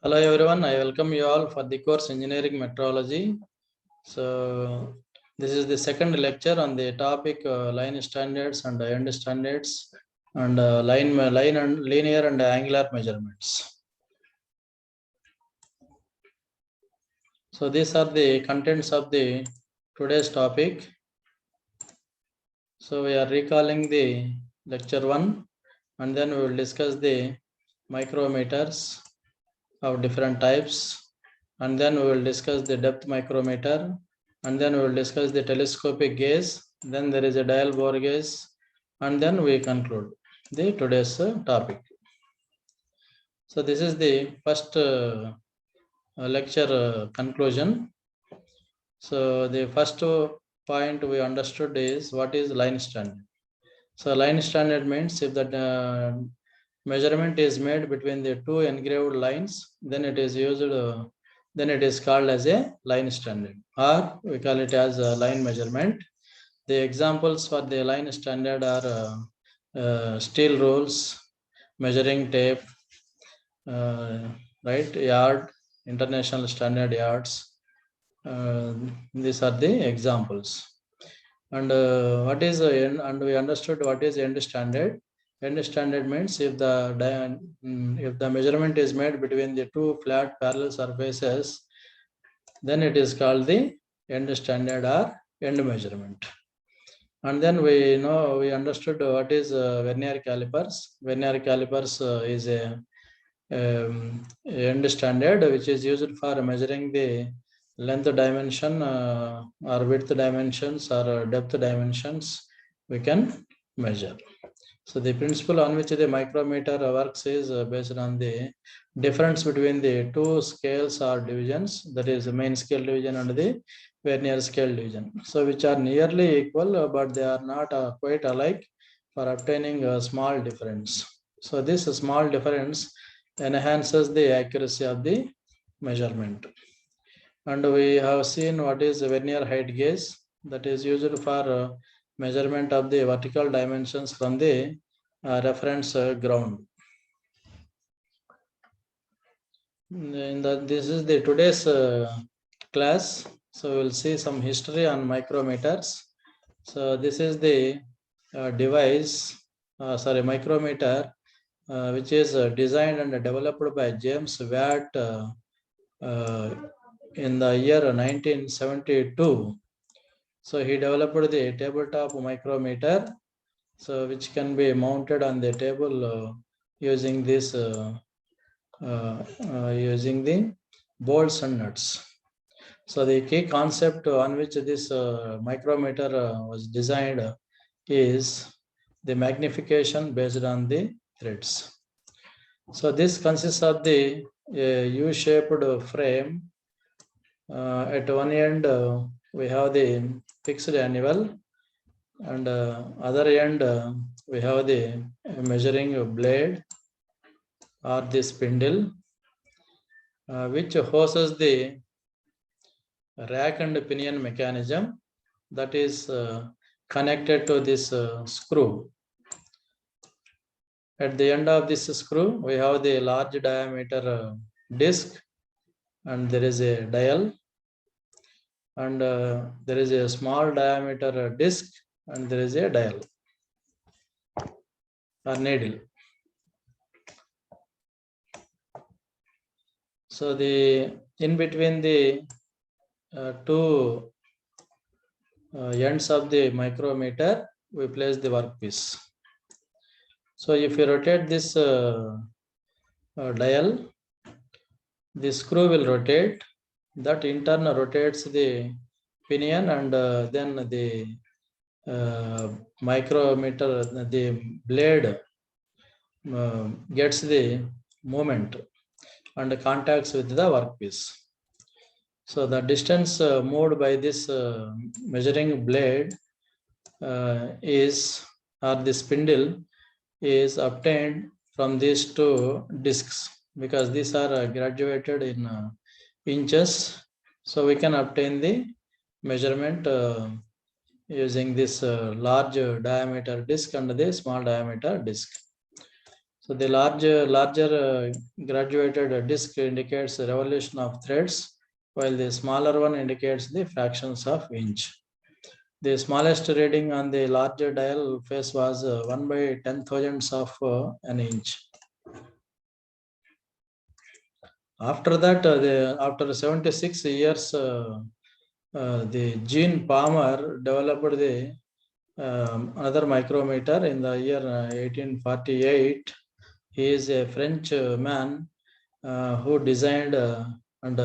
Hello everyone, I welcome you all for the course Engineering Metrology. So this is the second lecture on the topic line standards and end standards and line and linear and angular measurements. So these are the contents of the today's topic. So we are recalling the lecture 1 and then we will discuss the micrometers of different types, and then we will discuss the depth micrometer, and then we will discuss the telescopic gauge, then there is a dial bore gauge, and then we conclude the today's topic. So this is the first lecture conclusion. So the first point we understood is what is line standard. So line standard means if the measurement is made between the two engraved lines, then it is used then it is called as a line standard, or we call it as a line measurement. The examples for the line standard are steel rules, measuring tape, right, yard, international standard yards. These are the examples. And what is and we understood what is end standard. End standard means if the measurement is made between the two flat parallel surfaces, then it is called the end standard or end measurement. And then we understood what is vernier calipers. Vernier calipers is a end standard which is used for measuring the length dimension or width dimensions or depth dimensions we can measure. So the principle on which the micrometer works is based on the difference between the two scales or divisions, that is the main scale division and the vernier scale division. So which are nearly equal, but they are not quite alike for obtaining a small difference. So this small difference enhances the accuracy of the measurement. And we have seen what is vernier height gauge, that is used for measurement of the vertical dimensions from the reference ground. This is the today's class. So we'll see some history on micrometers. So this is the micrometer, which is designed and developed by James Watt in the year 1972. So he developed the tabletop micrometer, so which can be mounted on the table using this using the bolts and nuts. So the key concept on which this micrometer was designed is the magnification based on the threads. So this consists of the U-shaped frame. At one end we have the fixed anvil, and other end we have the measuring blade or the spindle, which hoses the rack and pinion mechanism that is connected to this screw. At the end of this screw, we have the large diameter disc, and there is a dial, and there is a small diameter disc, and there is a dial or needle. So the in between the two ends of the micrometer, we place the workpiece. So if you rotate this dial, the screw will rotate. That in turn rotates the pinion, and then the micrometer, the blade gets the movement and contacts with the workpiece. So the distance moved by this measuring blade is, or the spindle, is obtained from these two discs, because these are graduated in inches. So we can obtain the measurement using this large diameter disc and the small diameter disc. So the larger graduated disc indicates the revolution of threads, while the smaller one indicates the fractions of inch. The smallest reading on the larger dial face was 1 by 10,000ths of an inch. After that, after 76 years, the Gene Palmer developed the another micrometer in the year 1848. He is a French man who designed and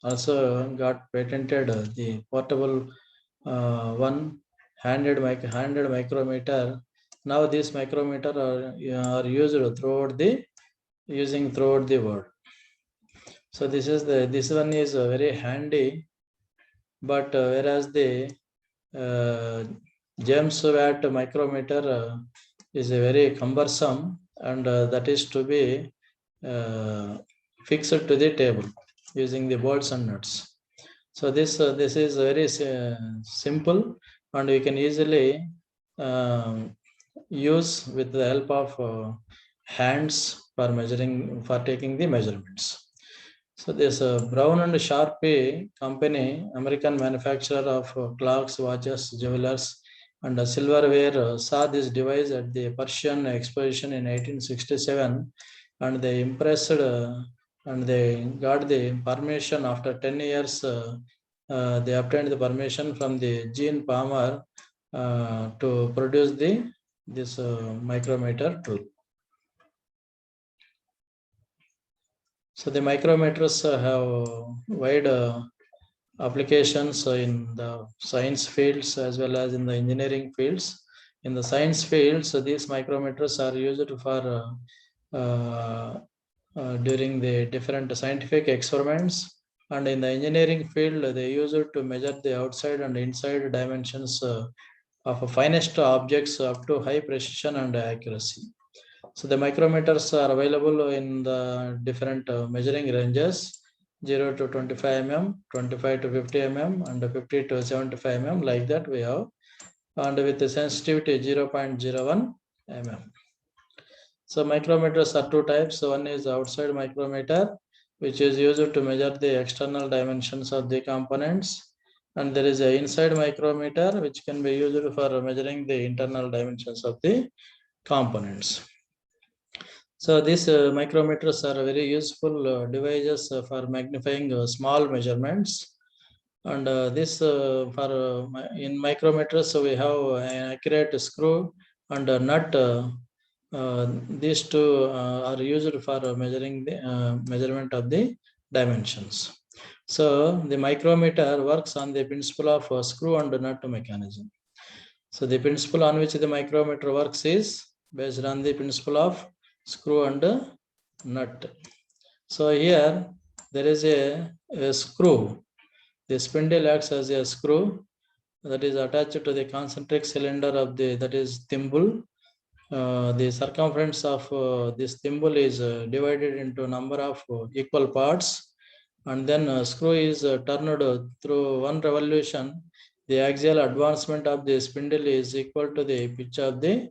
also got patented the portable handed micrometer. Now this micrometer are used throughout the world. So this one is very handy, but whereas the James Watt micrometer is a very cumbersome, and that is to be fixed to the table using the bolts and nuts. So this is very simple, and we can easily use with the help of hands for taking the measurements. So this Brown and Sharpe company, American manufacturer of clocks, watches, jewelers, and silverware, saw this device at the Persian exposition in 1867, and they impressed and they got the permission after 10 years. They obtained the permission from the Gene Palmer to produce this micrometer tool. So the micrometers have wide applications in the science fields as well as in the engineering fields. In the science fields, these micrometers are used for during the different scientific experiments, and in the engineering field, they use it to measure the outside and inside dimensions of finest objects up to high precision and accuracy. So the micrometers are available in the different measuring ranges, 0 to 25 mm, 25 to 50 mm, and 50 to 75 mm, like that we have, and with the sensitivity 0.01 mm. So micrometers are two types. One is outside micrometer, which is used to measure the external dimensions of the components, and there is an inside micrometer which can be used for measuring the internal dimensions of the components. So these micrometers are very useful devices for magnifying small measurements. And this for in micrometers, so we have an accurate screw and a nut. These two are used for measuring the measurement of the dimensions. So the micrometer works on the principle of screw and nut mechanism. So the principle on which the micrometer works is based on the principle of screw and nut. So here there is a screw. The spindle acts as a screw that is attached to the concentric cylinder of that is thimble. The circumference of this thimble is divided into a number of equal parts, and then screw is turned through one revolution. The axial advancement of the spindle is equal to the pitch of the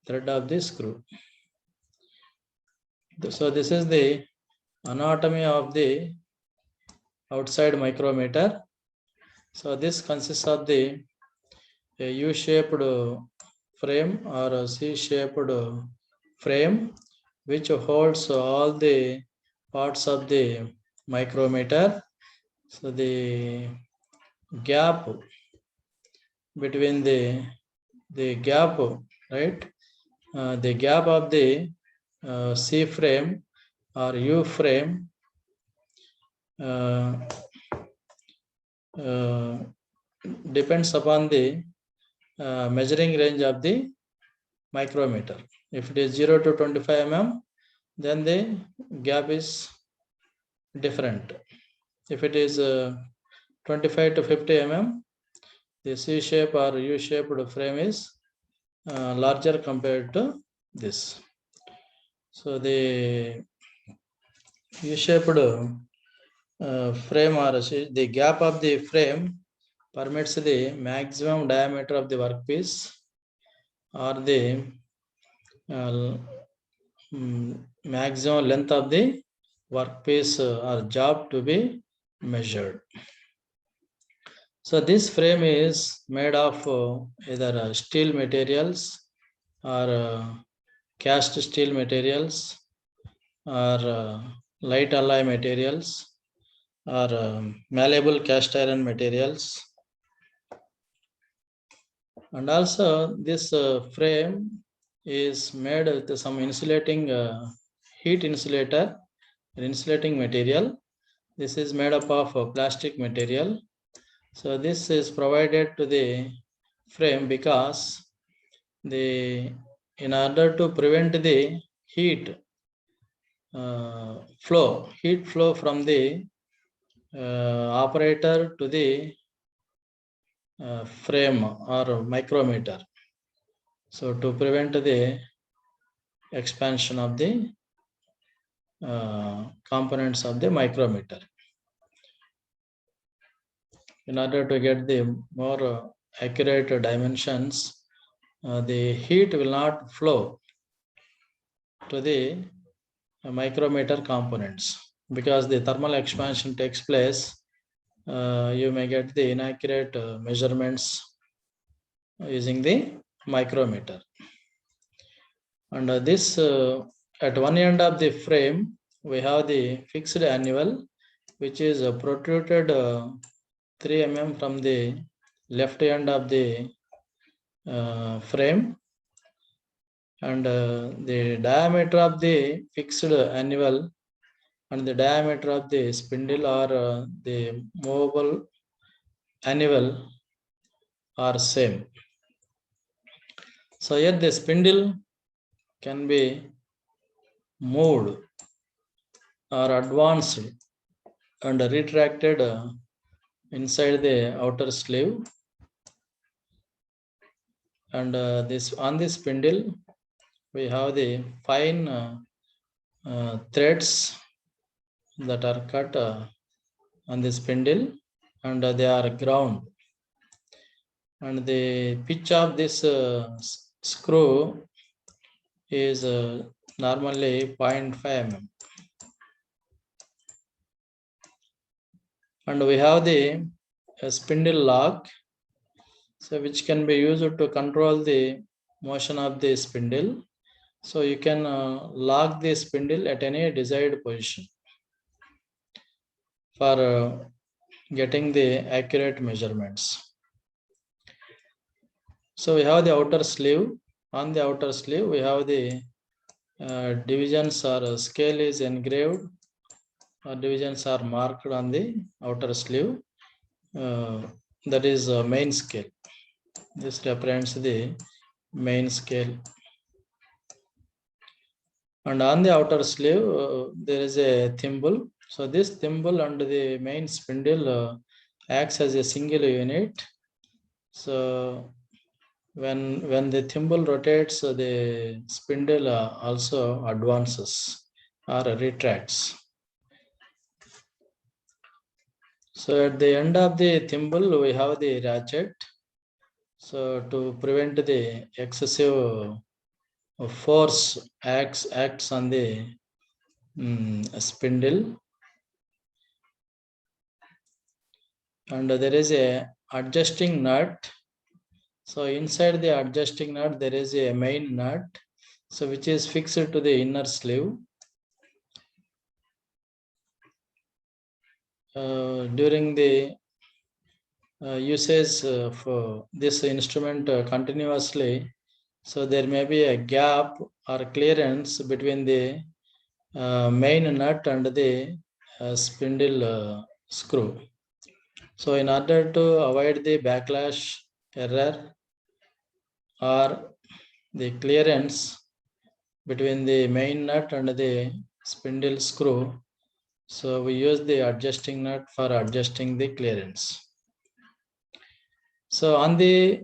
thread of the screw. So this is the anatomy of the outside micrometer. So this consists of the U-shaped frame or a C-shaped frame which holds all the parts of the micrometer. So the gap between the gap, right? The gap of the C frame or U frame depends upon the measuring range of the micrometer. If it is 0 to 25 mm, then the gap is different. If it is 25 to 50 mm, the C-shape or U-shaped frame is larger compared to this. So the U-shaped frame or the gap of the frame permits the maximum diameter of the workpiece or the maximum length of the workpiece or job to be measured. So this frame is made of either steel materials or cast steel materials or light alloy materials or malleable cast iron materials. And also this frame is made with some insulating heat insulator, insulating material. This is made up of plastic material. So this is provided to the frame because in order to prevent the heat flow from the operator to the frame or micrometer. So to prevent the expansion of the components of the micrometer. In order to get the more accurate dimensions, the heat will not flow to the micrometer components because the thermal expansion takes place. You may get the inaccurate measurements using the micrometer. And this at one end of the frame, we have the fixed annual, which is protruded 3 mm from the left end of the frame, and the diameter of the fixed annual and the diameter of the spindle or the movable annual are same. So here the spindle can be moved or advanced and retracted inside the outer sleeve, and this on the spindle we have the fine threads that are cut on the spindle, and they are ground, and the pitch of this screw is normally 0.5 mm. And we have the spindle lock, so which can be used to control the motion of the spindle. So you can lock the spindle at any desired position for getting the accurate measurements. So we have the outer sleeve. On the outer sleeve, we have the divisions or scale is engraved, or divisions are marked on the outer sleeve. That is main scale. This represents the main scale. And on the outer sleeve, there is a thimble. So this thimble and the main spindle acts as a single unit. So when the thimble rotates, the spindle also advances or retracts. So at the end of the thimble, we have the ratchet. So to prevent the excessive force acts on the spindle, and there is a adjusting nut. So inside the adjusting nut, there is a main nut, so which is fixed to the inner sleeve. During the usage of this instrument continuously, so there may be a gap or clearance between the main nut and the spindle screw. So in order to avoid the backlash error or the clearance between the main nut and the spindle screw, so we use the adjusting nut for adjusting the clearance. So on the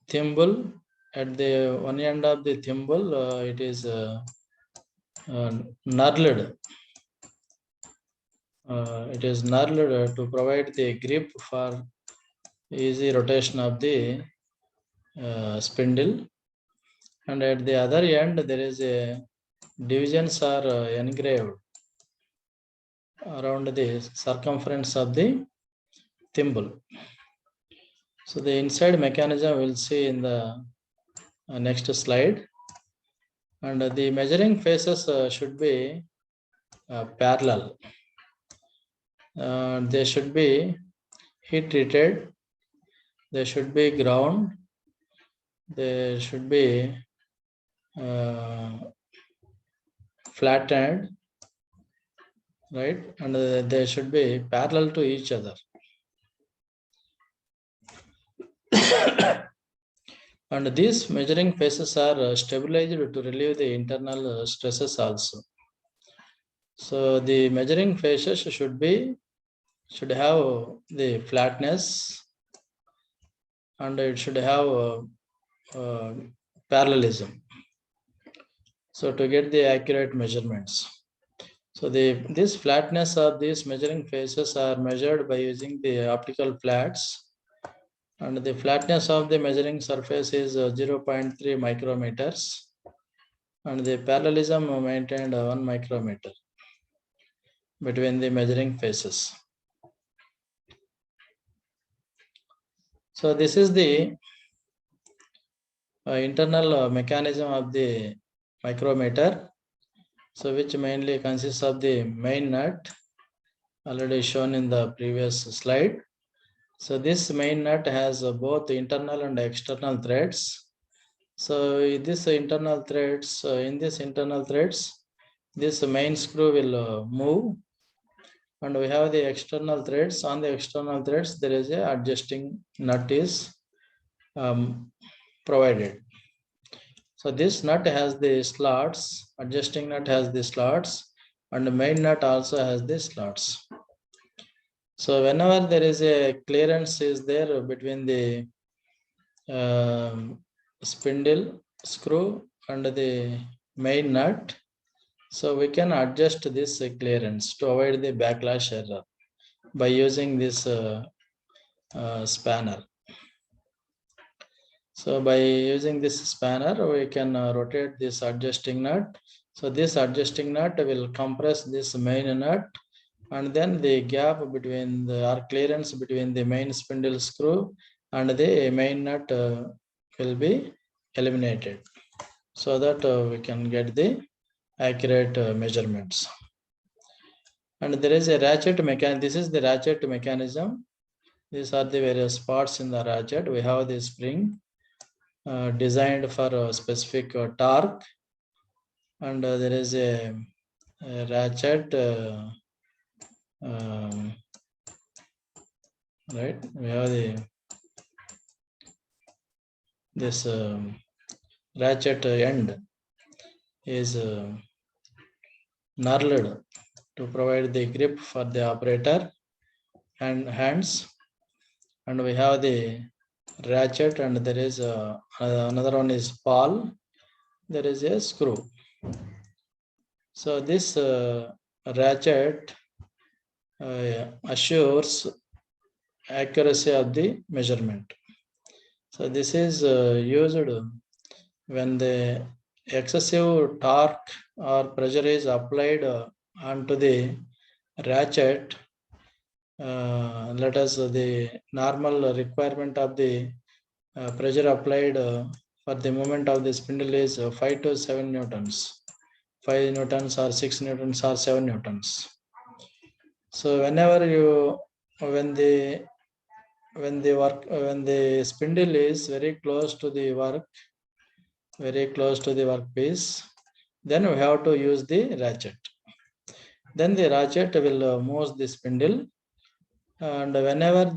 thimble, at the one end of the thimble, it is knurled. It is knurled to provide the grip for easy rotation of the spindle. And at the other end, there is a divisions are engraved around the circumference of the thimble. So the inside mechanism we'll see in the next slide. And the measuring faces should be parallel. They should be heat treated. They should be ground. They should be flattened, right? And they should be parallel to each other. And these measuring faces are stabilized to relieve the internal stresses also. So the measuring faces should have the flatness, and it should have parallelism. So to get the accurate measurements. So this flatness of these measuring faces are measured by using the optical flats, and the flatness of the measuring surface is 0.3 micrometers, and the parallelism maintained 1 micrometer between the measuring faces. So this is the internal mechanism of the micrometer, so which mainly consists of the main nut, already shown in the previous slide. So this main nut has both internal and external threads. So in this internal threads, this main screw will move, and we have the external threads. On the external threads, there is a adjusting nut is provided. So this nut has the slots, adjusting nut has the slots, and the main nut also has the slots. So whenever there is a clearance is there between the spindle screw and the main nut, so we can adjust this clearance to avoid the backlash error by using this spanner. So by using this spanner, we can rotate this adjusting nut. So this adjusting nut will compress this main nut, and then the gap between the clearance between the main spindle screw and the main nut will be eliminated, so that we can get the accurate measurements. And there is a ratchet mechanism. This is the ratchet mechanism. These are the various parts in the ratchet. We have the spring designed for a specific torque, and there is a ratchet, right? We have this ratchet end is knurled to provide the grip for the operator and hands, and we have the ratchet, and there is another one is pawl. There is a screw. So this ratchet assures accuracy of the measurement. So this is used when the excessive torque or pressure is applied onto the ratchet. Let us the normal requirement of the pressure applied for the movement of the spindle is 5 to 7 newtons. 5 newtons or 6 newtons or 7 newtons. So whenever when the spindle is very close to the workpiece, then we have to use the ratchet. Then the ratchet will move the spindle, and whenever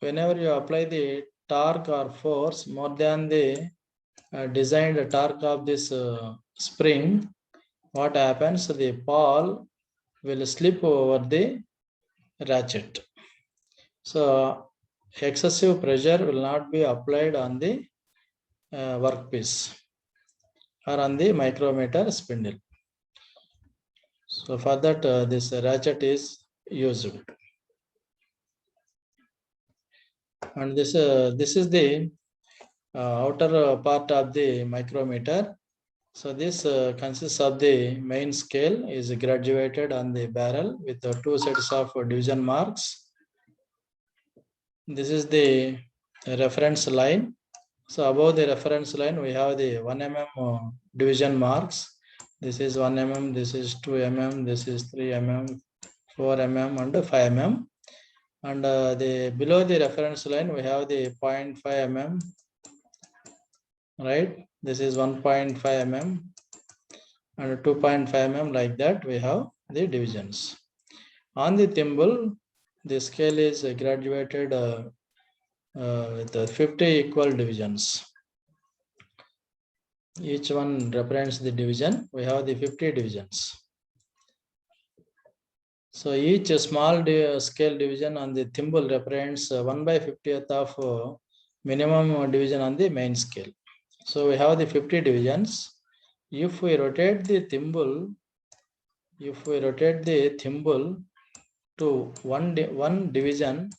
you apply the torque or force more than the designed torque of this spring, what happens? The pawl will slip over the ratchet. So excessive pressure will not be applied on the workpiece or on the micrometer spindle. So for that, this ratchet is used. And this is the outer part of the micrometer. So this consists of the main scale is graduated on the barrel with the two sets of division marks. This is the reference line. So above the reference line, we have the 1 mm division marks. This is 1 mm, this is 2 mm, this is 3 mm, 4 mm, and 5 mm. And the below the reference line, we have the 0.5 mm, right? This is 1.5 mm and 2.5 mm, like that. We have the divisions. On the thimble, the scale is graduated with 50 equal divisions. Each one represents the division. We have the 50 divisions. So each small scale division on the thimble represents 1/50th of minimum division on the main scale. So we have the 50 divisions. If we rotate the thimble, to one division,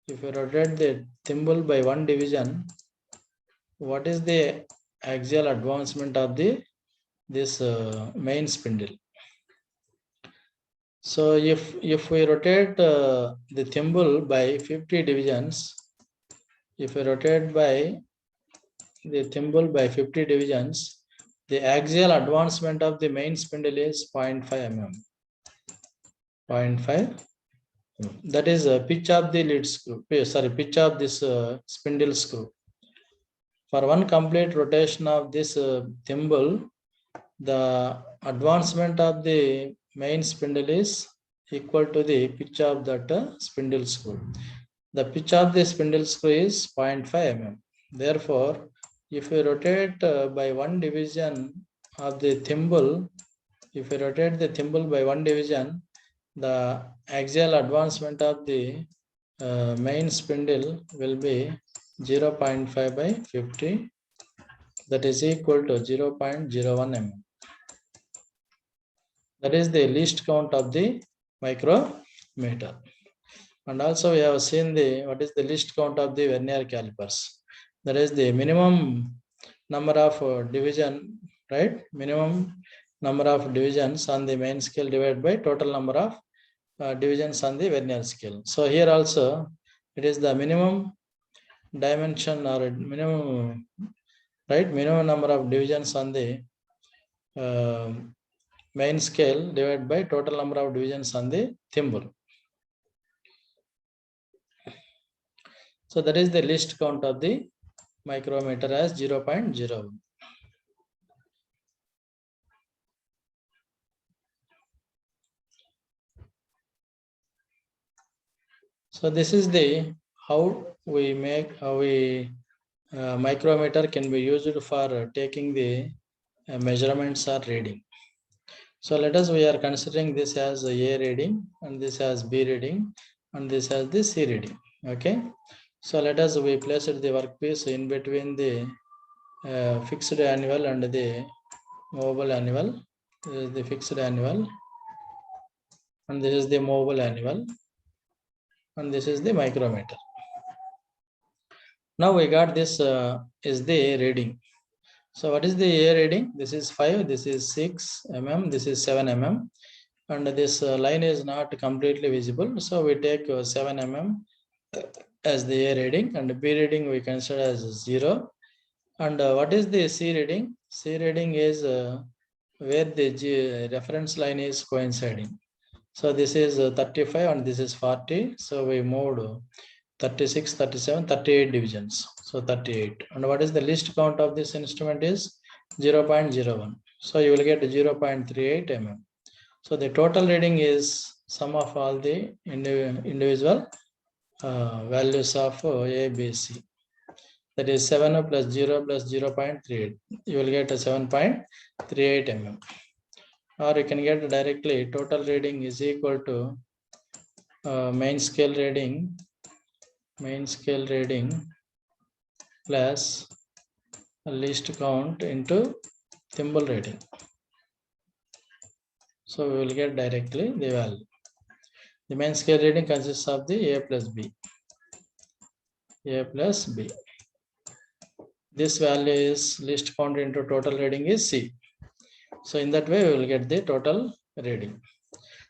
if we rotate the thimble by one division, what is the axial advancement of this main spindle? So if we rotate the thimble by 50 divisions, if we rotate by the thimble by 50 divisions, the axial advancement of the main spindle is 0.5 mm. 0.5. That is a pitch of the lead screw. Sorry, pitch of this spindle screw. For one complete rotation of this thimble, the advancement of the main spindle is equal to the pitch of that spindle screw. The pitch of the spindle screw is 0.5 mm. Therefore, if we rotate by one division of the thimble, if we rotate the thimble by one division, the axial advancement of the main spindle will be 0.5 by 50. That is equal to 0.01 mm. That is the least count of the micrometer. And also we have seen what is the least count of the vernier calipers. That is the minimum number of division, right? Minimum number of divisions on the main scale divided by total number of divisions on the vernier scale. So here also it is the minimum dimension or minimum, right? Minimum number of divisions on the main scale divided by total number of divisions on the thimble. So that is the least count of the micrometer as 0.01. So this is the how we micrometer can be used for taking the measurements or reading. So let us, we are considering this as A reading and this as B reading and this as the C reading. Okay. So let us, we place the workpiece in between the fixed annual and the movable annual. This is the fixed annual and this is the movable annual and this is the micrometer. Now we got this is the reading. So what is the A reading? This is 5, this is 6 mm, this is 7 mm, and this line is not completely visible. So we take 7 mm as the A reading, and B reading we consider as 0. And what is the C reading? C reading is where the reference line is coinciding. So this is 35 and this is 40. So we moved 36, 37, 38 divisions. So 38. And what is the least count of this instrument is 0.01. So you will get 0.38 mm. So the total reading is sum of all the individual values of A, B, C. That is 7 plus 0 plus 0.38. You will get a 7.38 mm. Or you can get directly total reading is equal to main scale reading plus least count into thimble reading. So we will get directly the value. The main scale reading consists of the A plus B. this value is least count into total reading is C. So in that way, we will get the total reading.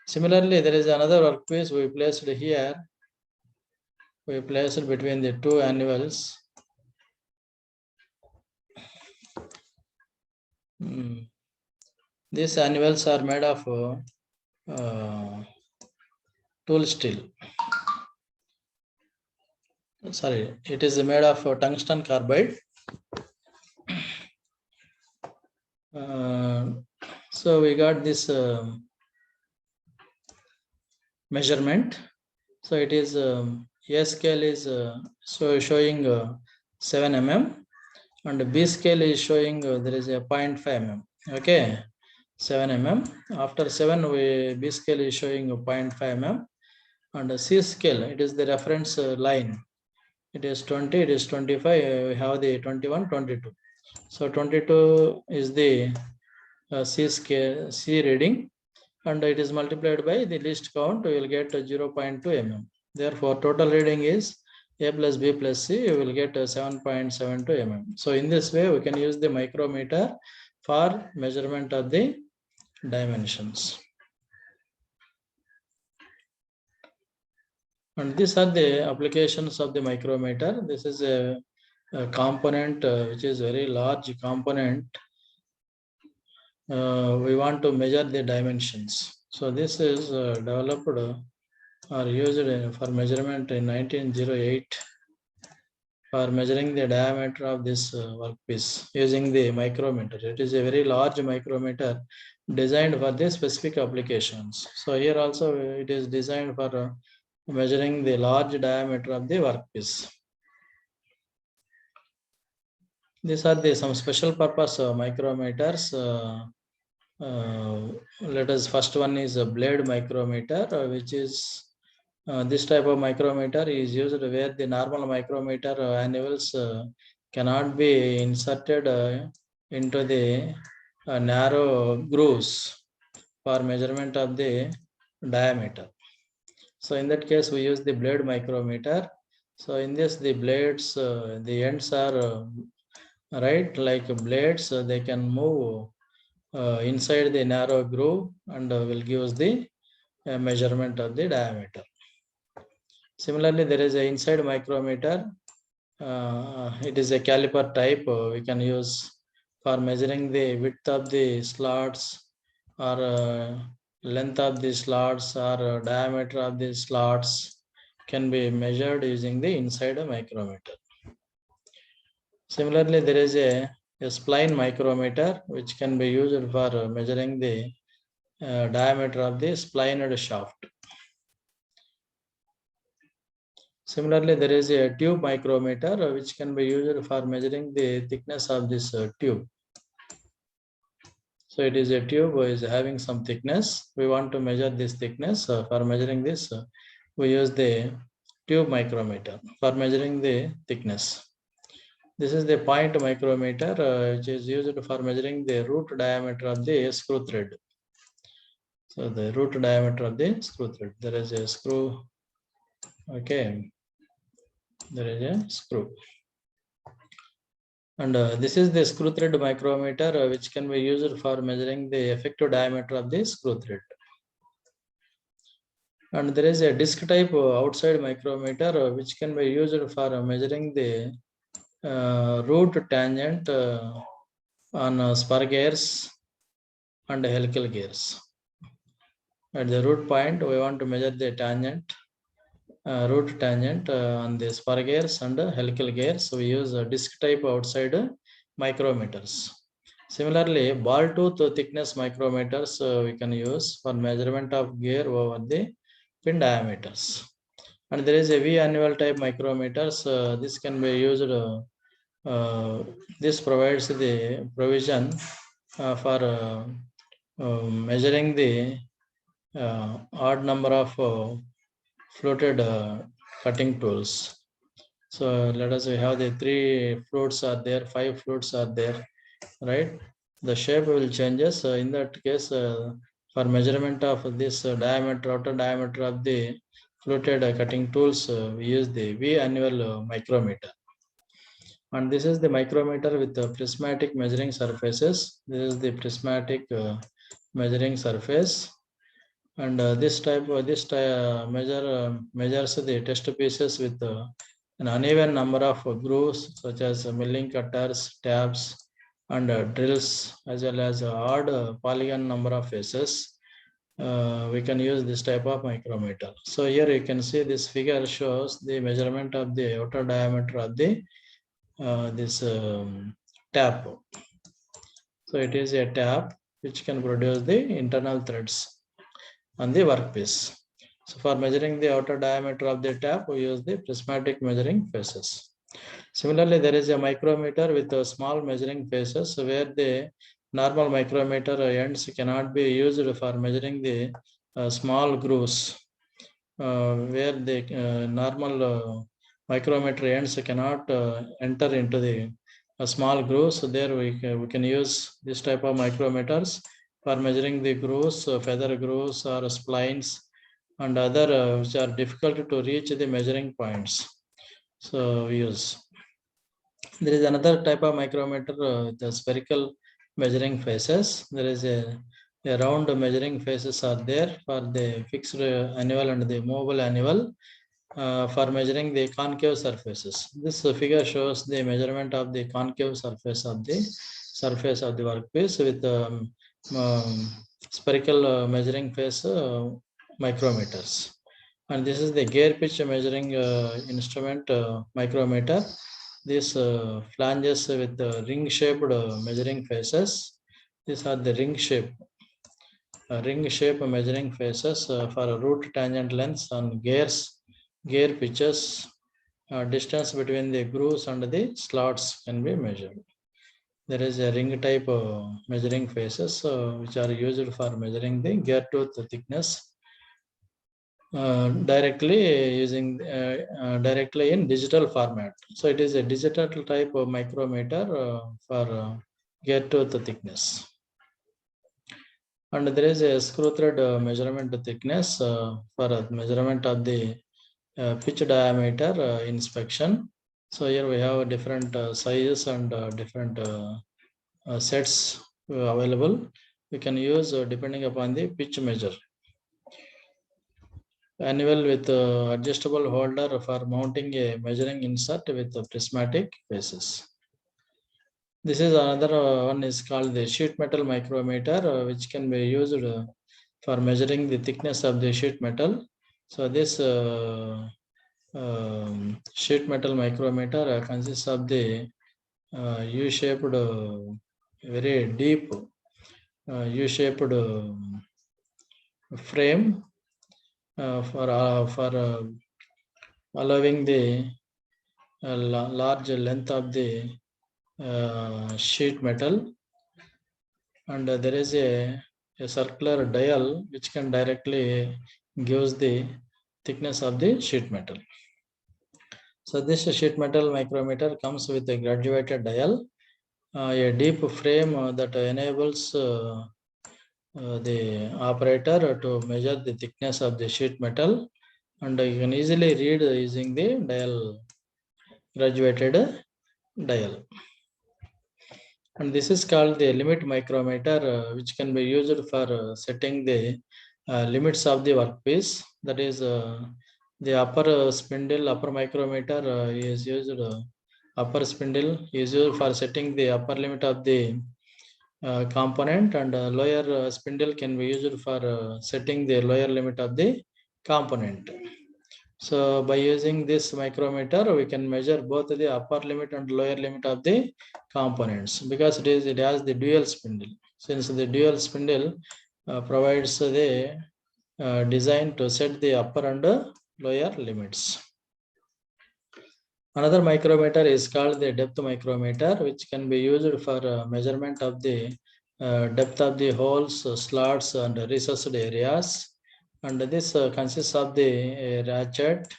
Similarly, there is another workpiece we placed here. We placed between the two annuals. These annuals are made of tool steel. Sorry, it is made of tungsten carbide. So we got this measurement. So it is A scale is showing 7 mm, and B scale is showing there is a 0.5 mm. Okay, 7 mm. After 7, B scale is showing 0.5 mm, and C scale, it is the reference line. It is 20, it is 25. We have the 21, 22. So 22 is the C scale, C reading, and it is multiplied by the least count. We will get 0.2 mm. Therefore, total reading is A plus B plus C. You will get 7.72 mm. So in this way, we can use the micrometer for measurement of the dimensions. And these are the applications of the micrometer. This is a component which is very large component. We want to measure the dimensions. So this is developed or used for measurement in 1908 for measuring the diameter of this workpiece using the micrometer. It is a very large micrometer designed for the specific applications. So here also it is designed for measuring the large diameter of the workpiece. These are some special purpose micrometers. Let us first one is a blade micrometer, which is this type of micrometer is used where the normal micrometer annuals cannot be inserted into the narrow grooves for measurement of the diameter. So in that case, we use the blade micrometer. So in this, the blades, the ends are right like blades. They can move inside the narrow groove and will give us the measurement of the diameter. Similarly, there is an inside micrometer. It is a caliper type we can use for measuring the width of the slots or length of the slots or diameter of the slots can be measured using the inside micrometer. Similarly, there is a spline micrometer which can be used for measuring the diameter of the splined shaft. Similarly, there is a tube micrometer which can be used for measuring the thickness of this tube. So it is a tube is having some thickness. We want to measure this thickness. For measuring this, we use the tube micrometer for measuring the thickness. This is the point micrometer which is used for measuring the root diameter of the screw thread. So the root diameter of the screw thread. There is a screw. Okay. There is a screw. And this is the screw thread micrometer which can be used for measuring the effective diameter of the screw thread. And there is a disc type outside micrometer which can be used for measuring the root tangent on spur gears and helical gears. At the root point, we want to measure the tangent, root tangent on the spur gears and helical gears. So we use disc type outside micrometers. Similarly, ball tooth thickness micrometers we can use for measurement of gear over the pin diameters. And there is a V annual type micrometers. This can be used. This provides the provision for measuring the odd number of fluted cutting tools. So let us have the 3 flutes are there, 5 flutes are there, right? The shape will changes. In that case, for measurement of this diameter, outer diameter of the fluted cutting tools, we use the V annual micrometer. And this is the micrometer with the prismatic measuring surfaces. This is the prismatic measuring surface, and measures the test pieces with an uneven number of grooves, such as milling cutters, tabs, and drills, as well as odd polygon number of faces. We can use this type of micrometer. So here you can see this figure shows the measurement of the outer diameter of the this tap. So it is a tap which can produce the internal threads on the workpiece. So for measuring the outer diameter of the tap, we use the prismatic measuring faces. Similarly, there is a micrometer with a small measuring faces, where the normal micrometer ends cannot be used for measuring the small grooves, where the normal micrometer ends cannot enter into the small grooves. So there we can use this type of micrometers for measuring the grooves, feather grooves or splines, and other which are difficult to reach the measuring points. So we use. There is another type of micrometer with the spherical measuring faces. There is a round measuring faces are there for the fixed annual and the movable annual, for measuring the concave surfaces. This figure shows the measurement of the concave surface of the workpiece with spherical measuring face micrometers. And this is the gear pitch measuring instrument micrometer. This flanges with ring shaped measuring faces. These are the ring shape measuring faces for root tangent lengths on gears, gear pitches. Distance between the grooves and the slots can be measured. There is a ring type measuring faces which are used for measuring the gear tooth thickness directly in digital format. So it is a digital type of micrometer for gear tooth thickness. And there is a screw thread measurement thickness for measurement of the pitch diameter inspection. So here we have different sizes and different sets available. We can use depending upon the pitch measure. Annual with adjustable holder for mounting a measuring insert with prismatic faces. This is another one is called the sheet metal micrometer, which can be used for measuring the thickness of the sheet metal. So this sheet metal micrometer consists of the U-shaped, very deep U-shaped frame for allowing the large length of the sheet metal, and there is a circular dial which can directly gives the thickness of the sheet metal. So this sheet metal micrometer comes with a graduated dial, a deep frame that enables the operator to measure the thickness of the sheet metal, and you can easily read using the dial, graduated dial. And this is called the limit micrometer, which can be used for setting the limits of the workpiece. That is the upper spindle, upper micrometer is used, upper spindle is used for setting the upper limit of the component, and lower spindle can be used for setting the lower limit of the component. So by using this micrometer, we can measure both the upper limit and lower limit of the components, because it has the dual spindle. Since the dual spindle provides the design to set the upper and lower limits. Another micrometer is called the depth micrometer, which can be used for measurement of the depth of the holes, slots, and recessed areas. And this consists of the ratchet,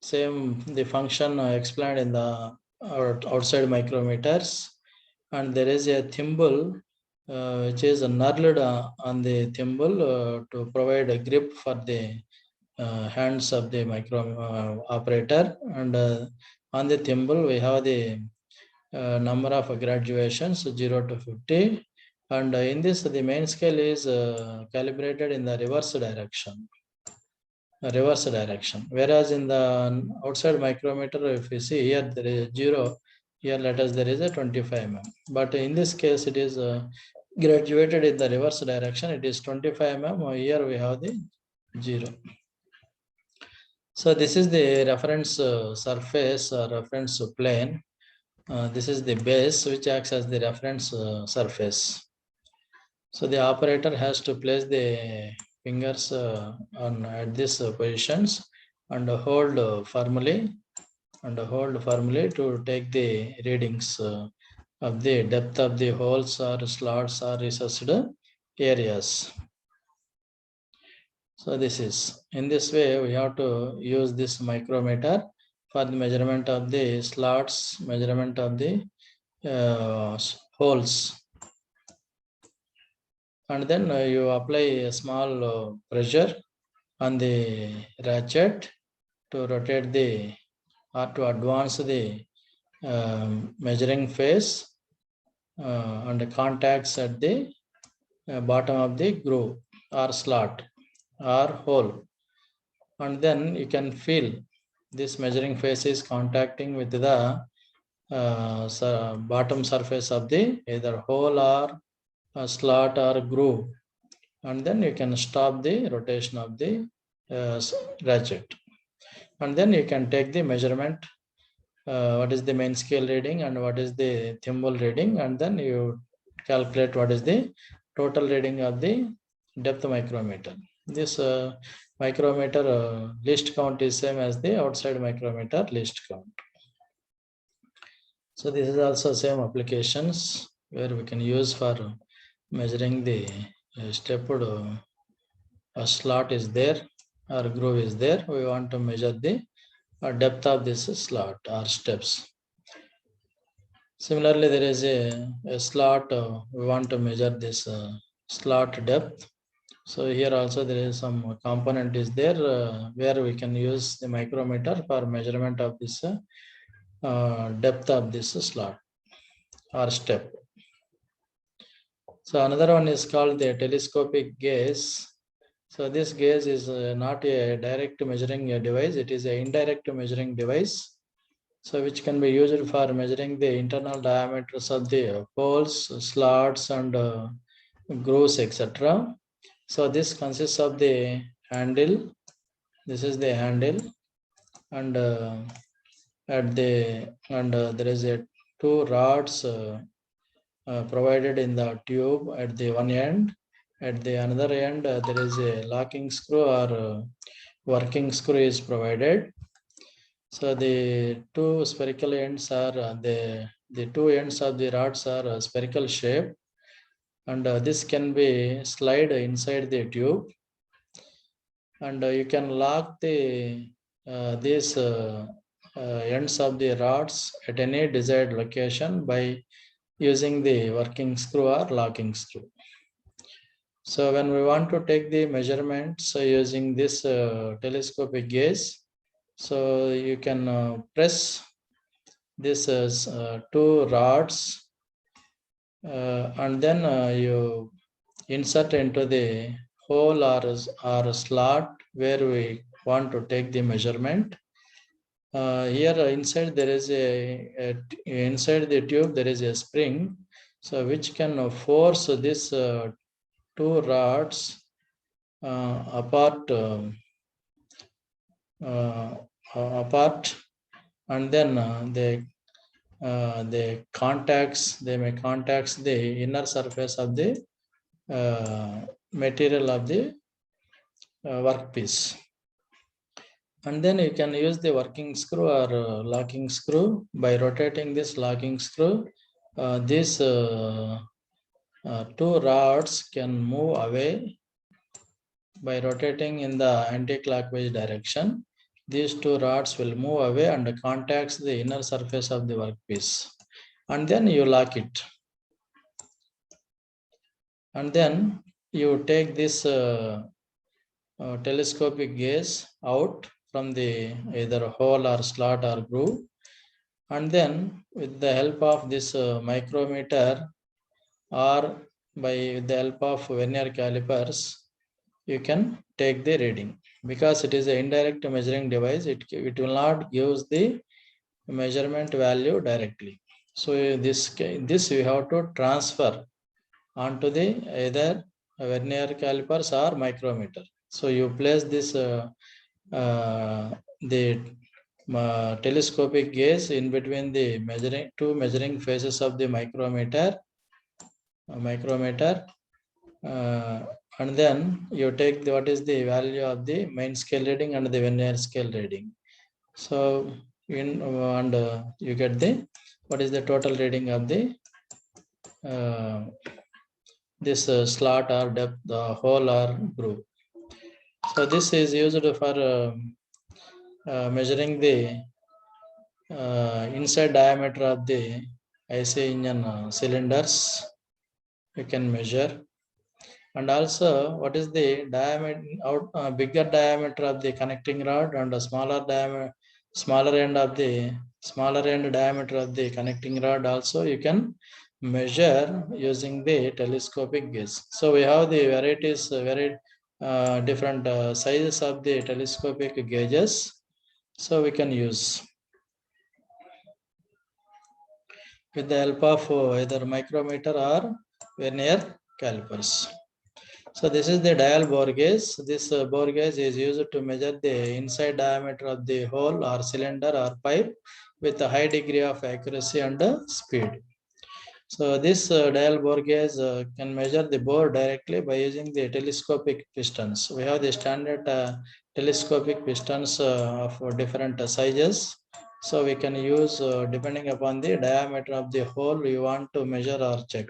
same the function explained in the outside micrometers, and there is a thimble which is knurled on the thimble to provide a grip for the hands of the operator, and on the thimble we have the number of graduations 0 to 50, and in this the main scale is calibrated in the reverse direction. Whereas in the outside micrometer, if you see here there is 0, here let us there is a 25 mm, but in this case it is graduated in the reverse direction, it is 25 mm. Here we have the 0. So this is the reference surface or reference plane. This is the base which acts as the reference surface. So the operator has to place the fingers on at these positions and hold firmly to take the readings of the depth of the holes or slots or recessed areas. So this is, in this way we have to use this micrometer for the measurement of the slots, measurement of the holes, and then you apply a small pressure on the ratchet to rotate the or to advance the measuring face and the contacts at the bottom of the groove or slot or hole, and then you can feel this measuring face is contacting with the bottom surface of the either hole or slot or groove, and then you can stop the rotation of the ratchet, and then you can take the measurement, what is the main scale reading and what is the thimble reading, and then you calculate what is the total reading of the depth micrometer. This micrometer least count is same as the outside micrometer least count. So this is also same applications where we can use for measuring the stepped slot is there or groove is there. We want to measure the depth of this slot or steps. Similarly, there is a slot, we want to measure this slot depth. So here also there is some component is there where we can use the micrometer for measurement of this depth of this slot or step. So another one is called the telescopic gaze. So this gaze is not a direct measuring device, it is an indirect measuring device. So which can be used for measuring the internal diameters of the holes, slots and grooves, etc. So this consists of the handle. This is the handle, and there is a two rods provided in the tube at the one end. At the another end, there is a locking screw or working screw is provided. So the two spherical ends are the two ends of the rods are spherical shape, and this can be slide inside the tube, and you can lock the these ends of the rods at any desired location by using the working screw or locking screw. So when we want to take the measurements using this telescopic gaze, so you can press this as two rods and then you insert into the hole or slot where we want to take the measurement. Here inside there is inside the tube there is a spring, so which can force this two rods apart, and then they may contact the inner surface of the material of the workpiece, and then you can use the working screw or locking screw. By rotating this locking screw, these two rods can move away. By rotating in the anti-clockwise direction, these two rods will move away and contacts the inner surface of the workpiece, and then you lock it, and then you take this telescopic gaze out from the either hole or slot or groove, And then with the help of this micrometer or with the help of vernier calipers, you can take the reading. Because it is an indirect measuring device, it will not give the measurement value directly. So this you have to transfer onto the either vernier calipers or micrometer. So you place this the telescopic gauge in between the two measuring faces of the micrometer, and then you take what is the value of the main scale reading and the vernier scale reading. So you get the what is the total reading of the this slot or depth, the hole or groove. So this is used for measuring the inside diameter of the IC engine cylinders. You can measure, and also what is the diameter bigger diameter of the connecting rod and the smaller end diameter of the connecting rod also you can measure using the telescopic gauge. So we have the varieties, different sizes of the telescopic gauges. So we can use with the help of either micrometer or vernier calipers. So this is the dial bore gauge. This bore gauge is used to measure the inside diameter of the hole or cylinder or pipe with a high degree of accuracy and speed. So this dial bore gauge can measure the bore directly by using the telescopic pistons. We have the standard telescopic pistons of different sizes. So we can use depending upon the diameter of the hole you want to measure or check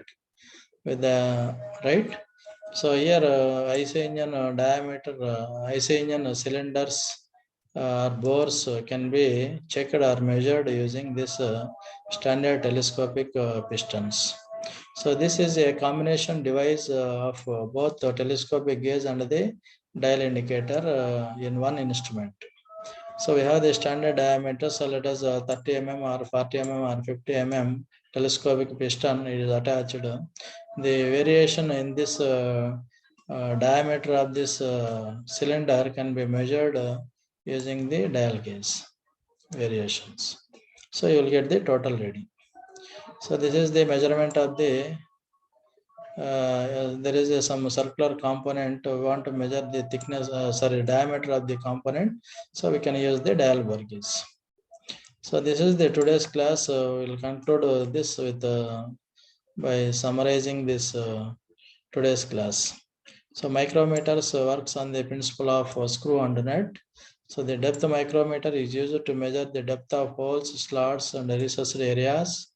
with the right. So here IC engine diameter, IC engine cylinders or bores can be checked or measured using this standard telescopic pistons. So this is a combination device of both the telescopic gauge and the dial indicator in one instrument. So we have the standard diameter. So let us 30 mm or 40 mm or 50 mm telescopic piston is attached. The variation in this diameter of this cylinder can be measured using the dial gauge variations. So you will get the total reading. So this is the measurement of the there is some circular component. We want to measure the thickness, diameter of the component. So we can use the dial bore gauge. So this is the today's class. We'll conclude this with by summarizing this today's class. So micrometers works on the principle of screw and nut. So the depth micrometer is used to measure the depth of holes, slots, and recessed areas.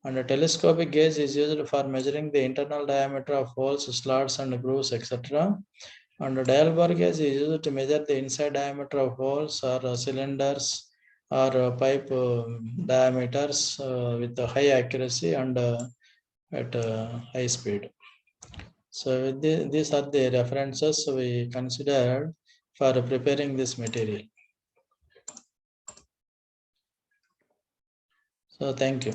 And a telescopic gauge is used for measuring the internal diameter of holes, slots, and grooves, etc. And a dial bore gauge is used to measure the inside diameter of holes or cylinders or pipe diameters with a high accuracy and at high speed. So these are the references we considered for preparing this material. So thank you.